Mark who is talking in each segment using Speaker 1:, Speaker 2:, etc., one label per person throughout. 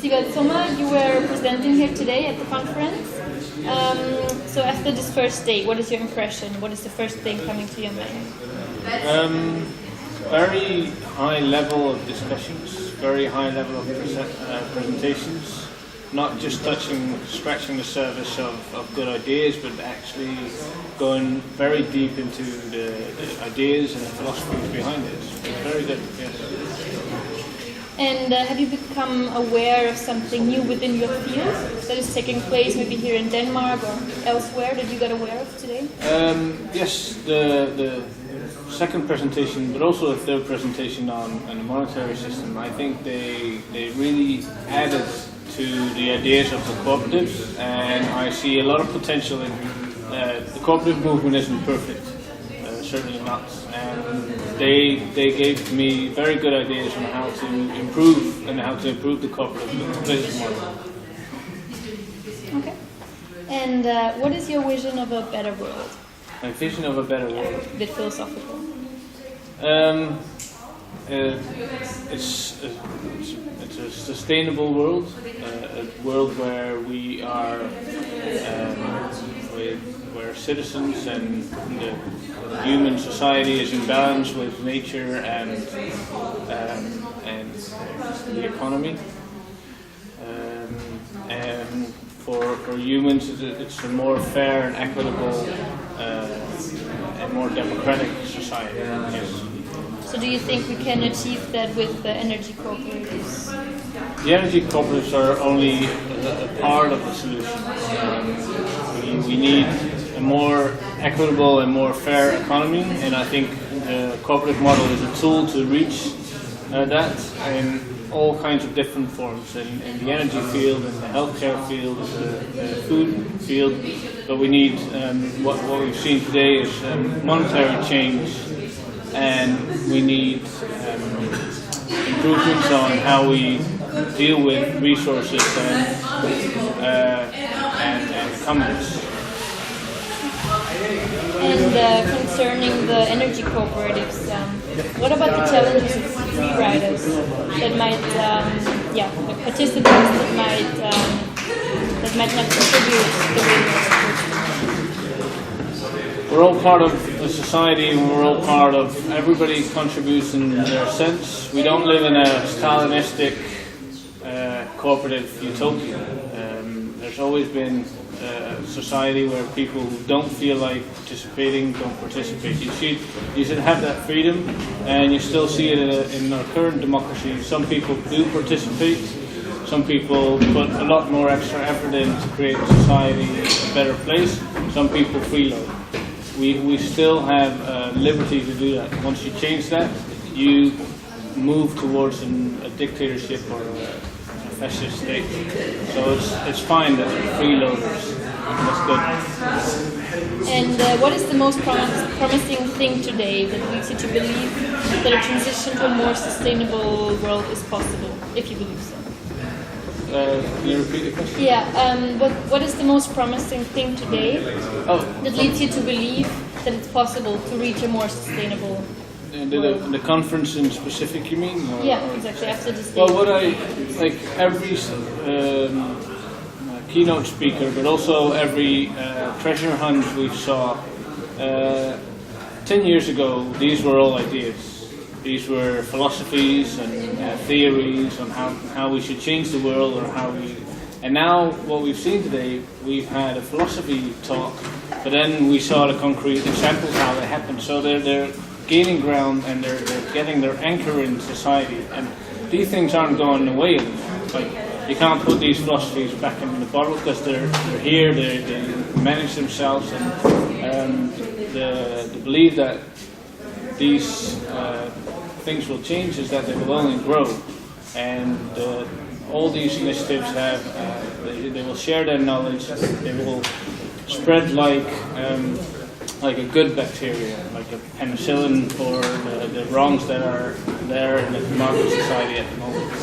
Speaker 1: Siward Zomer, you were presenting here today at the conference. So after this first day, what is your impression? What is the first thing coming to your mind?
Speaker 2: Very high level of discussions, very high level of presentations, not just scratching the surface of good ideas, but actually going very deep into the ideas and the philosophies behind it. It's very good, yes.
Speaker 1: And have you become aware of something new within your field that is taking place maybe here in Denmark or elsewhere that you got aware of today?
Speaker 2: Yes, the second presentation, but also the third presentation on the monetary system, I think they really added to the ideas of the cooperatives, and I see a lot of potential in the cooperative movement isn't perfect, certainly not, and they gave me very good ideas on how to improve the cooperative business model.
Speaker 1: Okay. And what is your vision of a better world?
Speaker 2: My vision of a better world?
Speaker 1: A bit philosophical.
Speaker 2: It's a sustainable world, a world where we are, where citizens and the human society is in balance with nature and the economy. And for humans, it's a more fair and equitable and more democratic society. Yes.
Speaker 1: So do you think we can achieve that with the energy cooperatives?
Speaker 2: The energy cooperatives are only a part of the solution. We need a more equitable and more fair economy, and I think the cooperative model is a tool to reach that in all kinds of different forms, in the energy field, in the healthcare field, in the food field. But we need, what we've seen today is monetary change, and we need improvements on how we deal with resources and economies.
Speaker 1: And concerning the energy cooperatives, what about the challenges of free riders that might, the participants that might not contribute the way they're supposed to?
Speaker 2: We're all part of a society, and we're all part of, everybody contributes in their sense. We don't live in a Stalinistic cooperative utopia. There's always been a society where people who don't feel like participating don't participate. You should have that freedom, and you still see it in our current democracy. Some people do participate. Some people put a lot more extra effort in to create society a better place. Some people freeload. We still have liberty to do that. Once you change that, you move towards a dictatorship or a fascist state. So it's fine that we're freeloaders. That's good.
Speaker 1: And what is the most promising thing today that leads you to believe that a transition to a more sustainable world is possible, if you believe so?
Speaker 2: Can you repeat the question?
Speaker 1: Yeah, what is the most promising thing today that leads you to believe that it's possible to reach a more sustainable world?
Speaker 2: The conference in specific, you mean? Or,
Speaker 1: yeah, exactly, after this day.
Speaker 2: Well, what I, like every keynote speaker, but also every treasure hunt we saw, 10 years ago, these were all ideas. These were philosophies and theories on how we should change the world, or how we. And now what we've seen today, we've had a philosophy talk, but then we saw the concrete examples how they happen. So they're gaining ground, and they're getting their anchor in society. And these things aren't going away anymore. Like, you can't put these philosophies back in the bottle because they're here. They manage themselves, and the belief that these things will change is that they will only grow, and all these initiatives have they will share their knowledge. They will spread like a good bacteria, like a penicillin for the wrongs that are there in the market society at the moment.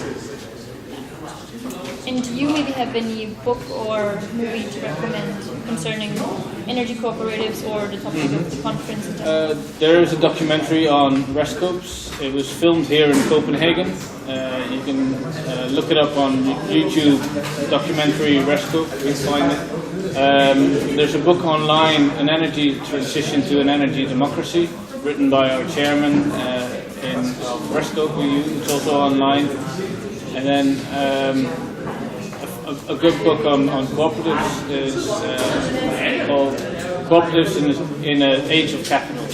Speaker 1: And do you maybe have any book or movie to recommend concerning energy cooperatives or the topic of the conference?
Speaker 2: There is a documentary on Rescopes. It was filmed here in Copenhagen. You can look it up on YouTube, documentary Rescope, you can find it. There's a book online, An Energy Transition to an Energy Democracy, written by our chairman of Rescope we use. It's also online. And then a good book on cooperatives is called Cooperatives in an Age of Capital.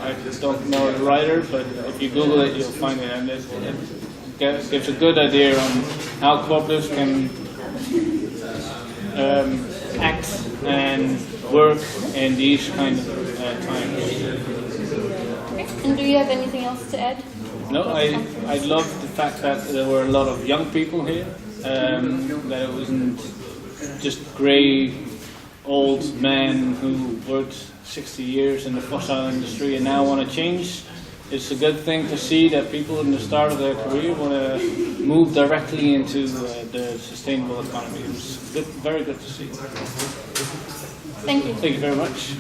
Speaker 2: I don't know the writer, but if you Google it, you'll find it, and it gives a good idea on how cooperatives can act and work in these kind of times.
Speaker 1: Okay. And do you have anything else to add?
Speaker 2: No, I love the fact that there were a lot of young people here, that it wasn't just grey old men who worked 60 years in the fossil industry and now want to change. It's a good thing to see that people in the start of their career want to move directly into the sustainable economy. It was good, very good to see.
Speaker 1: Thank you.
Speaker 2: Thank you very much.